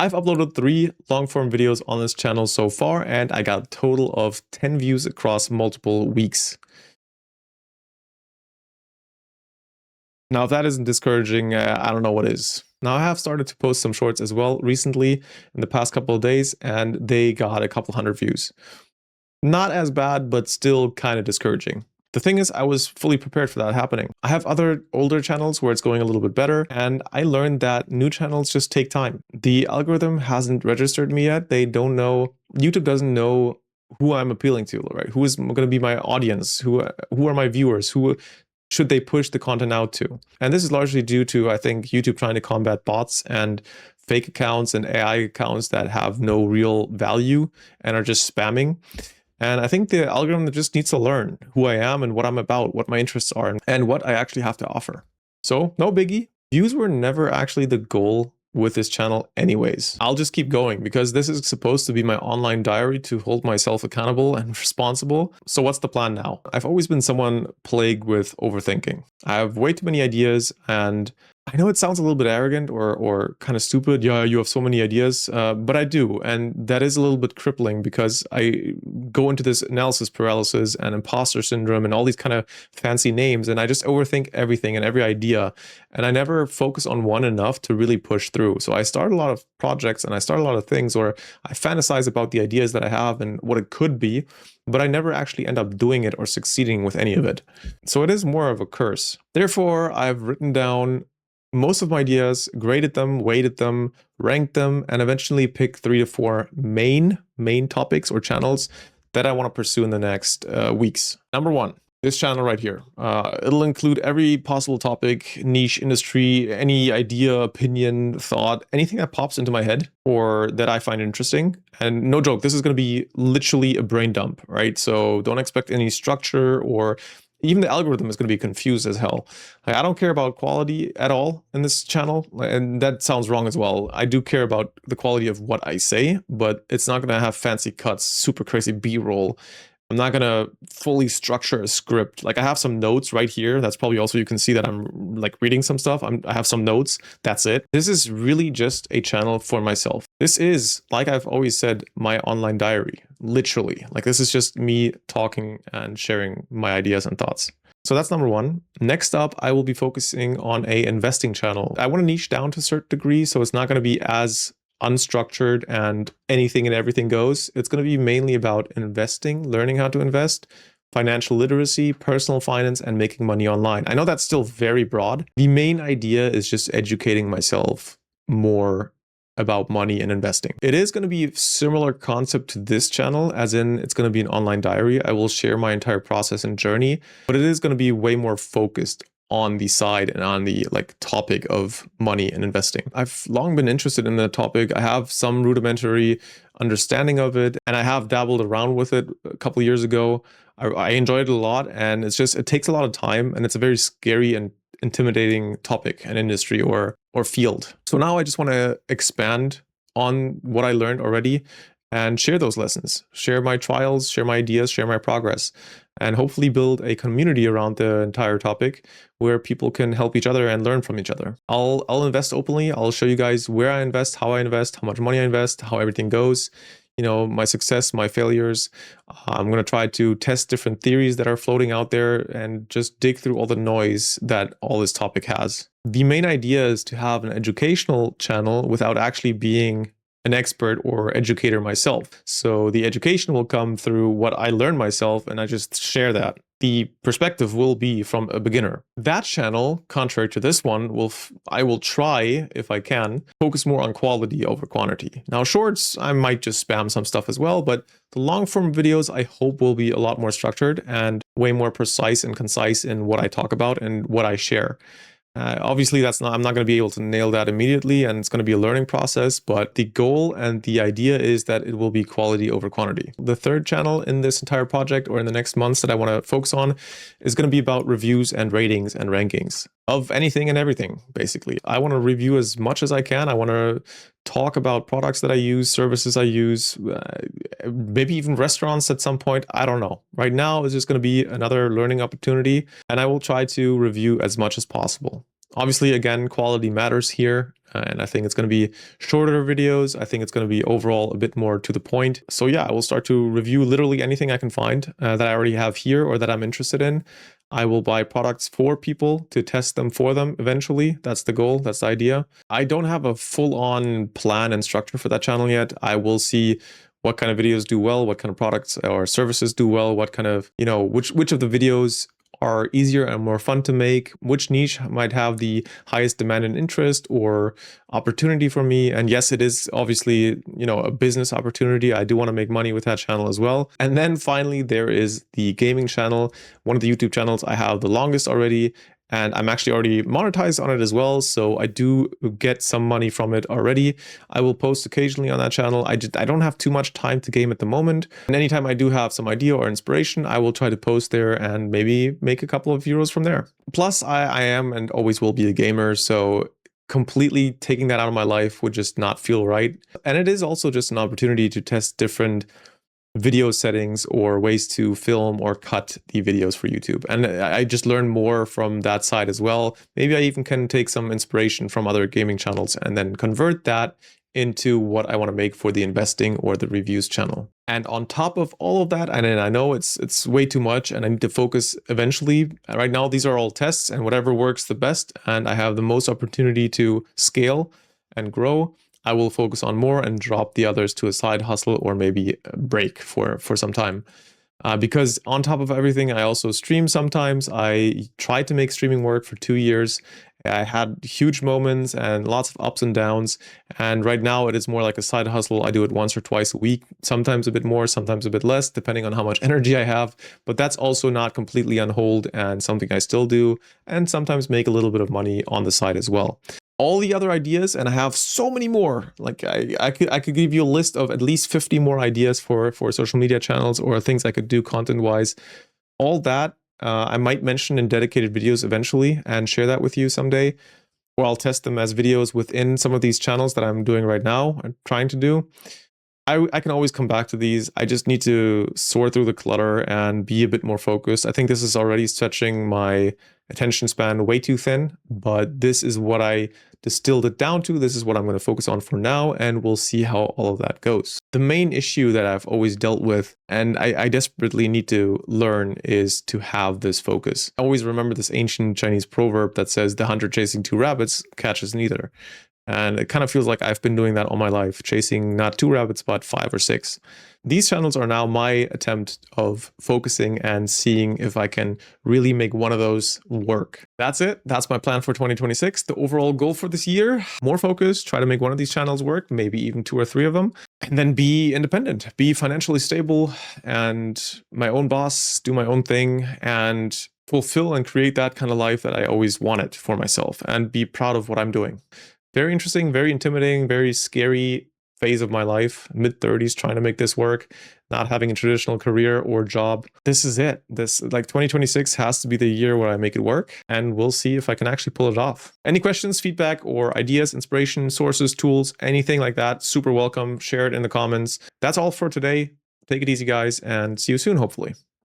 I've uploaded 3 long-form videos on this channel so far, and I got a total of 10 views across multiple weeks. Now, if that isn't discouraging, I don't know what is. Now, I have started to post some shorts as well recently in the past couple of days, and they got a couple hundred views. Not as bad, but still kind of discouraging. The thing is, I was fully prepared for that happening. I have other older channels where it's going a little bit better, and I learned that new channels just take time. The algorithm hasn't registered me yet. They don't know, YouTube doesn't know who I'm appealing to, right? Who is going to be my audience? Who are my viewers? Who should they push the content out to? And this is largely due to, I think, YouTube trying to combat bots and fake accounts and AI accounts that have no real value and are just spamming. And I think the algorithm just needs to learn who I am and what I'm about, what my interests are, and what I actually have to offer. So no biggie. Views were never actually the goal with this channel anyways. I'll just keep going because this is supposed to be my online diary to hold myself accountable and responsible. So what's the plan now? I've always been someone plagued with overthinking. I have way too many ideas, and I know it sounds a little bit arrogant or kind of stupid. Yeah, you have so many ideas, but I do. And that is a little bit crippling because I go into this analysis paralysis and imposter syndrome and all these kind of fancy names. And I just overthink everything and every idea. And I never focus on one enough to really push through. So I start a lot of projects and I start a lot of things, or I fantasize about the ideas that I have and what it could be, but I never actually end up doing it or succeeding with any of it. So it is more of a curse. Therefore, I've written down most of my ideas, graded them, weighted them, ranked them, and eventually picked 3 to 4 main topics or channels that I want to pursue in the next weeks. Number 1, this channel right here. It'll include every possible topic, niche, industry, any idea, opinion, thought, anything that pops into my head or that I find interesting. And no joke, this is going to be literally a brain dump, right? So don't expect any structure, or even the algorithm is going to be confused as hell. I don't care about quality at all in this channel, and that sounds wrong as well. I do care about the quality of what I say, but it's not going to have fancy cuts, super crazy B-roll. I'm not going to fully structure a script. Like, I have some notes right here. That's probably also, you can see that I'm like reading some stuff. I have some notes. That's it. This is really just a channel for myself. This is, like I've always said, my online diary, literally. Like, this is just me talking and sharing my ideas and thoughts. So that's number 1. Next up, I will be focusing on a investing channel. I want to niche down to a certain degree, so it's not going to be as unstructured and anything and everything goes. It's going to be mainly about investing, learning how to invest, financial literacy, personal finance, and making money online. I know that's still very broad. The main idea is just educating myself more about money and investing. It is going to be a similar concept to this channel, as in it's going to be an online diary. I will share my entire process and journey, but it is going to be way more focused on the side and on the topic of money and investing. I've long been interested in the topic. I have some rudimentary understanding of it, and I have dabbled around with it a couple of years ago. I enjoyed it a lot, and it's just, it takes a lot of time, and it's a very scary and intimidating topic and industry or field. So now I just want to expand on what I learned already and share those lessons, share my trials, share my ideas, share my progress, and hopefully build a community around the entire topic where people can help each other and learn from each other. I'll invest openly. I'll show you guys where I invest, how much money I invest, how everything goes, you know, my success, my failures. I'm going to try to test different theories that are floating out there and just dig through all the noise that all this topic has. The main idea is to have an educational channel without actually being an expert or educator myself. So the education will come through what I learn myself, and I just share that. The perspective will be from a beginner. That channel, contrary to this one, I will try, if I can, focus more on quality over quantity. Now, shorts, I might just spam some stuff as well, but the long form videos I hope will be a lot more structured and way more precise and concise in what I talk about and what I share. Obviously, I'm not going to be able to nail that immediately, and it's going to be a learning process, but the goal and the idea is that it will be quality over quantity. The third channel in this entire project, or in the next months, that I want to focus on is going to be about reviews and ratings and rankings of anything and everything, basically. I want to review as much as I can. I want to talk about products that I use, services I use, maybe even restaurants at some point. I don't know. Right now, it's just going to be another learning opportunity, and I will try to review as much as possible. Obviously, again, quality matters here. And I think it's going to be shorter videos. I think it's going to be overall a bit more to the point. So yeah, I will start to review literally anything I can find that I already have here or that I'm interested in. I will buy products for people to test them for them eventually. That's the goal. That's the idea. I don't have a full-on plan and structure for that channel yet. I will see what kind of videos do well, what kind of products or services do well, what kind of, which of the videos are easier and more fun to make, which niche might have the highest demand and interest or opportunity for me. And yes, it is obviously, a business opportunity. I do want to make money with that channel as well. And then finally, there is the gaming channel, one of the YouTube channels I have the longest already. And I'm actually already monetized on it as well. So I do get some money from it already. I will post occasionally on that channel. I don't have too much time to game at the moment. And anytime I do have some idea or inspiration, I will try to post there and maybe make a couple of euros from there. Plus, I am and always will be a gamer. So completely taking that out of my life would just not feel right. And it is also just an opportunity to test different video settings or ways to film or cut the videos for YouTube. And I just learn more from that side as well. Maybe I even can take some inspiration from other gaming channels and then convert that into what I want to make for the investing or the reviews channel. And on top of all of that, and I know it's way too much and I need to focus eventually. Right now, these are all tests and whatever works the best and I have the most opportunity to scale and grow, I will focus on more and drop the others to a side hustle or maybe a break for some time. Because on top of everything, I also stream sometimes. I tried to make streaming work for 2 years. I had huge moments and lots of ups and downs. And right now it is more like a side hustle. I do it once or twice a week, sometimes a bit more, sometimes a bit less, depending on how much energy I have. But that's also not completely on hold and something I still do and sometimes make a little bit of money on the side as well. All the other ideas, and I have so many more. Like I could give you a list of at least 50 more ideas for social media channels or things I could do content-wise. All that I might mention in dedicated videos eventually and share that with you someday. Or I'll test them as videos within some of these channels that I'm doing right now and trying to do. I can always come back to these. I just need to sort through the clutter and be a bit more focused. I think this is already stretching my attention span way too thin, but this is what I distilled it down to. This is what I'm going to focus on for now, and we'll see how all of that goes. The main issue that I've always dealt with, and I desperately need to learn, is to have this focus. I always remember this ancient Chinese proverb that says, the hunter chasing 2 rabbits catches neither. And it kind of feels like I've been doing that all my life, chasing not 2 rabbits, but 5 or 6. These channels are now my attempt of focusing and seeing if I can really make one of those work. That's it. That's my plan for 2026. The overall goal for this year, more focus, try to make one of these channels work, maybe even 2 or 3 of them, and then be independent, be financially stable and my own boss, do my own thing, and fulfill and create that kind of life that I always wanted for myself and be proud of what I'm doing. Very interesting, very intimidating, very scary phase of my life, mid-30s, trying to make this work, not having a traditional career or job. This is it. 2026 has to be the year where I make it work, and we'll see if I can actually pull it off. Any questions, feedback, or ideas, inspiration, sources, tools, anything like that, super welcome. Share it in the comments. That's all for today. Take it easy, guys, and see you soon, hopefully.